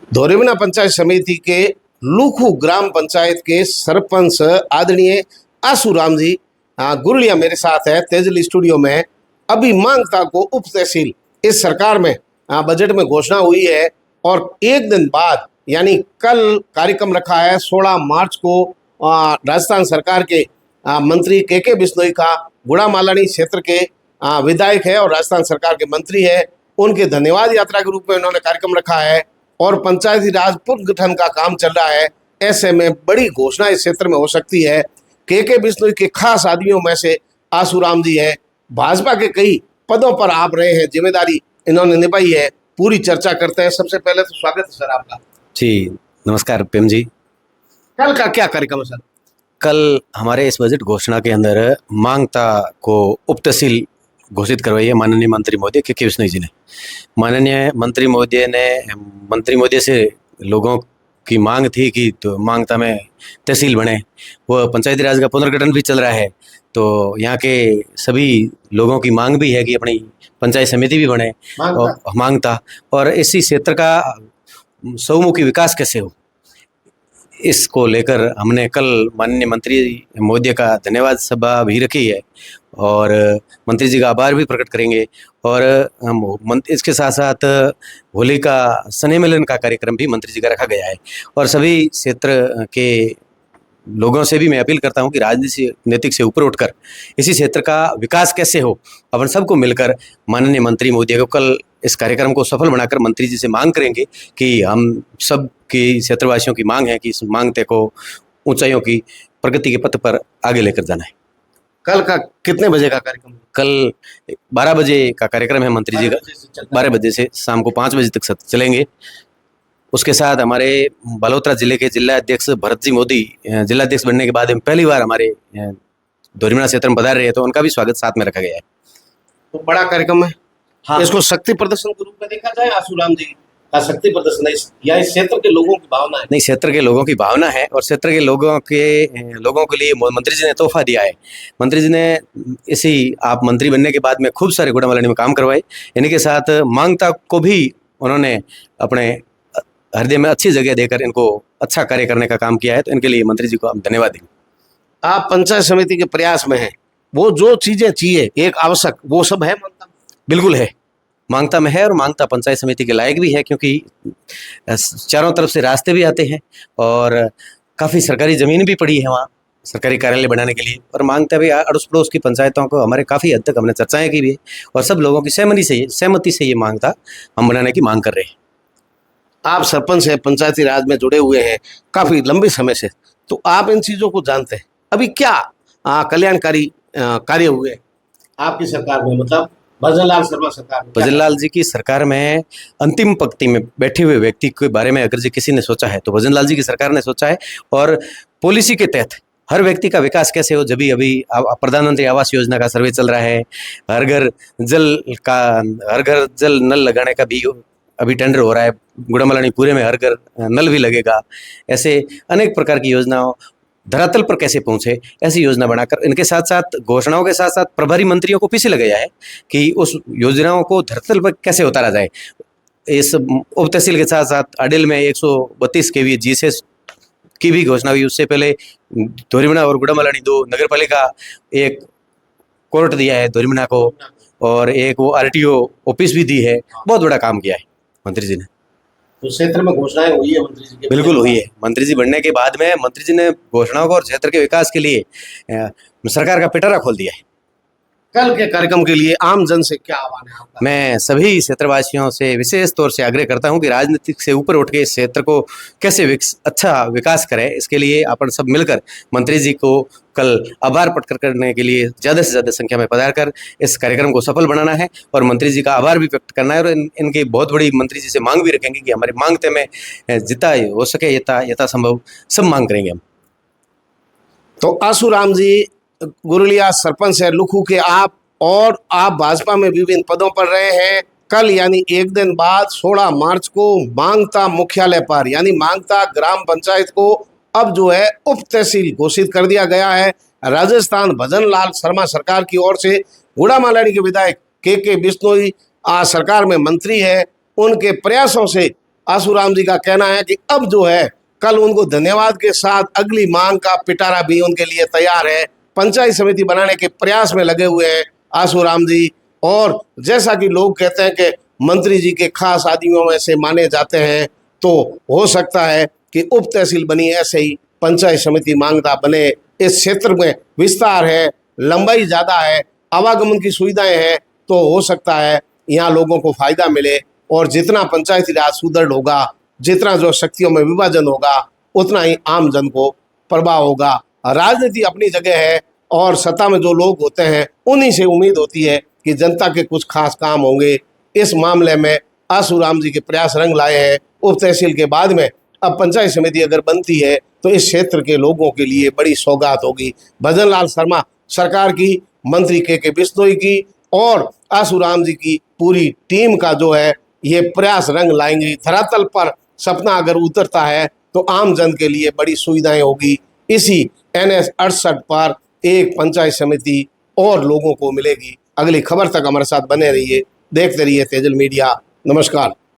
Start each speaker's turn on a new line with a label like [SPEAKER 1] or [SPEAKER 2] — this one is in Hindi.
[SPEAKER 1] धोरेबना पंचायत समिति के लूखू ग्राम पंचायत के सरपंच आदरणीय आसूराम जी गुरलिया मेरे साथ है तेजली स्टूडियो में। अभी मांगता को उप तहसील इस सरकार में बजट में घोषणा हुई है और एक दिन बाद यानी कल कार्यक्रम रखा है 16 मार्च को राजस्थान सरकार के मंत्री के बिश्नोई का गुड़ा मालानी क्षेत्र के विधायक है और राजस्थान सरकार के मंत्री है, उनके धन्यवाद यात्रा के रूप में उन्होंने कार्यक्रम रखा है और पंचायती राज पुनर्गठन का काम चल रहा है। ऐसे में बड़ी घोषणा इस क्षेत्र में हो सकती है। के बिश्नोई के खास आदमियों में से आसूराम जी है, भाजपा के कई पदों पर आप रहे हैं, जिम्मेदारी इन्होंने निभाई है। पूरी चर्चा करते हैं। सबसे पहले तो स्वागत है सर आपका।
[SPEAKER 2] जी नमस्कार प्रेम जी।
[SPEAKER 1] कल का क्या कार्यक्रम है सर?
[SPEAKER 2] कल हमारे इस बजट घोषणा के अंदर मांगता को उप तहसील घोषित करवाई है माननीय मंत्री महोदय के बिश्नोई जी ने। माननीय मंत्री महोदय से लोगों की मांग थी कि तो मांगता में तहसील बने, वो पंचायती राज का पुनर्गठन भी चल रहा है, तो यहाँ के सभी लोगों की मांग भी है कि अपनी पंचायत समिति भी बने और मांगता और इसी क्षेत्र का बहुमुखी विकास कैसे हो, इसको लेकर हमने कल माननीय मंत्री महोदय का धन्यवाद सभा भी रखी है और मंत्री जी का आभार भी प्रकट करेंगे। और हम इसके साथ साथ होली का स्नेह मिलन का कार्यक्रम भी मंत्री जी का रखा गया है और सभी क्षेत्र के लोगों से भी मैं अपील करता हूं कि राजनीतिक से ऊपर उठकर इसी क्षेत्र का विकास कैसे हो, अपन सबको मिलकर माननीय मंत्री महोदय को कल इस कार्यक्रम को सफल बनाकर मंत्री जी से मांग करेंगे कि हम सब की क्षेत्रवासियों की मांग है कि इस मांगते को ऊंचाइयों की प्रगति के पथ पर आगे लेकर जाना है।
[SPEAKER 1] कल का कितने बजे का कार्यक्रम?
[SPEAKER 2] कल 12 बजे का कार्यक्रम है मंत्री जी का, 12 बजे से शाम को 5 बजे तक चलेंगे। उसके साथ हमारे बालोतरा जिले के जिला अध्यक्ष भरत जी मोदी जिला अध्यक्ष बनने के बाद हम पहली बार हमारे धोरेबना क्षेत्र में पधार रहे हैं, तो उनका भी स्वागत साथ में रखा गया है।
[SPEAKER 1] तो बड़ा कार्यक्रम है।
[SPEAKER 2] हाँ।
[SPEAKER 1] इसको शक्ति प्रदर्शन के रूप में देखा जाए, आसूराम जी का शक्ति प्रदर्शन है या इस क्षेत्र के लोगों की भावना है?
[SPEAKER 2] नहीं, क्षेत्र के लोगों की भावना है और क्षेत्र के लोगों के लिए मंत्री जी ने तोहफा दिया है। मंत्री जी ने इसी आप मंत्री बनने के बाद में खूब सारे गुड़ा मालानी में काम करवाए, इनके साथ मांगता को भी उन्होंने अपने हृदय में अच्छी जगह देकर इनको अच्छा कार्य करने का काम किया है, तो इनके लिए मंत्री जी को हम धन्यवाद देंगे।
[SPEAKER 1] आप पंचायत समिति के प्रयास में हैं, वो जो चीजें चाहिए एक आवश्यक वो सब है मांगता?
[SPEAKER 2] बिल्कुल है, मांगता में है और मांगता पंचायत समिति के लायक भी है, क्योंकि चारों तरफ से रास्ते भी आते हैं और काफ़ी सरकारी ज़मीन भी पड़ी है वहाँ सरकारी कार्यालय बनाने के लिए। और मांगता भी अड़ोस पड़ोस की पंचायतों को हमारे काफ़ी हद तक हमने चर्चाएं की भी है और सब लोगों की सहमति से ये मांगता हम बनाने की मांग कर रहे हैं।
[SPEAKER 1] आप सरपंच है, पंचायती राज में जुड़े हुए हैं काफी लंबे समय से, तो आप इन चीजों को जानते हैं। अभी क्या कल्याणकारी कार्य हुए आपकी सरकार में, मतलब भजनलाल शर्मा सरकार में?
[SPEAKER 2] भजनलाल जी की सरकार में अंतिम पंक्ति में बैठे हुए व्यक्ति के बारे में अगर जी किसी ने सोचा है तो भजनलाल जी की सरकार ने सोचा है और पॉलिसी के तहत हर व्यक्ति का विकास कैसे हो। जब अभी प्रधानमंत्री आवास योजना का सर्वे चल रहा है, हर घर जल नल लगाने का भी अभी टेंडर हो रहा है, गुड़ा मालानी पूरे में हर घर नल भी लगेगा। ऐसे अनेक प्रकार की योजनाओं धरातल पर कैसे पहुंचे, ऐसी योजना बनाकर इनके साथ साथ घोषणाओं के साथ साथ प्रभारी मंत्रियों को पीछे लगाया है कि उस योजनाओं को धरातल पर कैसे उतारा जाए। इस उप तहसील के साथ साथ अडेल में 132 kV जीएसएस की भी घोषणा हुई। उससे पहले धोरेबना और गुड़ा मालानी 2 नगर पालिका एक कोर्ट दिया है धोरेबना को और एक वो RTO ऑफिस भी दी है। बहुत बड़ा काम किया है मंत्री जी ने।
[SPEAKER 1] तो क्षेत्र में घोषणाएं हुई है मंत्री जी के?
[SPEAKER 2] बिल्कुल हुई है। मंत्री जी बनने के बाद में मंत्री जी ने घोषणाओं को और क्षेत्र के विकास के लिए सरकार का पिटारा खोल दिया है।
[SPEAKER 1] कल के कार्यक्रम के लिए आम जन से क्या आह्वान है आपका?
[SPEAKER 2] मैं सभी क्षेत्रवासियों से विशेष तौर से आग्रह करता हूं कि राजनीतिक से ऊपर उठ के इस क्षेत्र को कैसे अच्छा विकास करें, इसके लिए अपन सब मिलकर मंत्री जी को कल आभार प्रकट करने के लिए ज़्यादा से ज़्यादा संख्या में पधार कर इस कार्यक्रम को सफल बनाना है और मंत्री जी का आभार भी व्यक्त करना है। और इनकी बहुत बड़ी मंत्री जी से मांग भी रखेंगे कि हमारे मांगते में जितना हो सके यथासंभव सब मांग करेंगे हम।
[SPEAKER 1] तो आसूराम जी गुरलिया सरपंच है लुखू के आप भाजपा में विभिन्न पदों पर रहे हैं। कल यानी एक दिन बाद 16 मार्च को मांगता मुख्यालय पर यानी मांगता ग्राम पंचायत को अब जो है उप तहसील घोषित कर दिया गया है। राजस्थान भजनलाल शर्मा सरकार की ओर से गुड़ा मालानी के विधायक के बिश्नोई सरकार में मंत्री है, उनके प्रयासों से आसूराम जी का कहना है कि अब जो है कल उनको धन्यवाद के साथ अगली मांग का पिटारा भी उनके लिए तैयार है। पंचायत समिति बनाने के प्रयास में लगे हुए हैं आसूराम जी। और जैसा कि लोग कहते हैं कि मंत्री जी के खास आदमियों में से माने जाते हैं, तो हो सकता है कि उप तहसील बनी ऐसे ही पंचायत समिति मांगता बने। इस क्षेत्र में विस्तार है, लंबाई ज़्यादा है, आवागमन की सुविधाएं हैं, तो हो सकता है यहाँ लोगों को फायदा मिले। और जितना पंचायती राज सुदृढ़ होगा, जितना जो शक्तियों में विभाजन होगा, उतना ही आम जन को प्रभाव होगा। राजनीति अपनी जगह है और सत्ता में जो लोग होते हैं उन्हीं से उम्मीद होती है कि जनता के कुछ खास काम होंगे। इस मामले में आसूराम जी के प्रयास रंग लाए हैं। उप तहसील के बाद में अब पंचायत समिति अगर बनती है तो इस क्षेत्र के लोगों के लिए बड़ी सौगात होगी। भजन लाल शर्मा सरकार की, मंत्री के बिश्नोई की और आसूराम जी की पूरी टीम का जो है ये प्रयास रंग लाएंगे। धरातल पर सपना अगर उतरता है तो आम जन के लिए बड़ी सुविधाएं होगी। इसी NH 68 पर एक पंचायत समिति और लोगों को मिलेगी। अगली खबर तक हमारे साथ बने रहिए, देखते रहिए तेजल मीडिया। नमस्कार।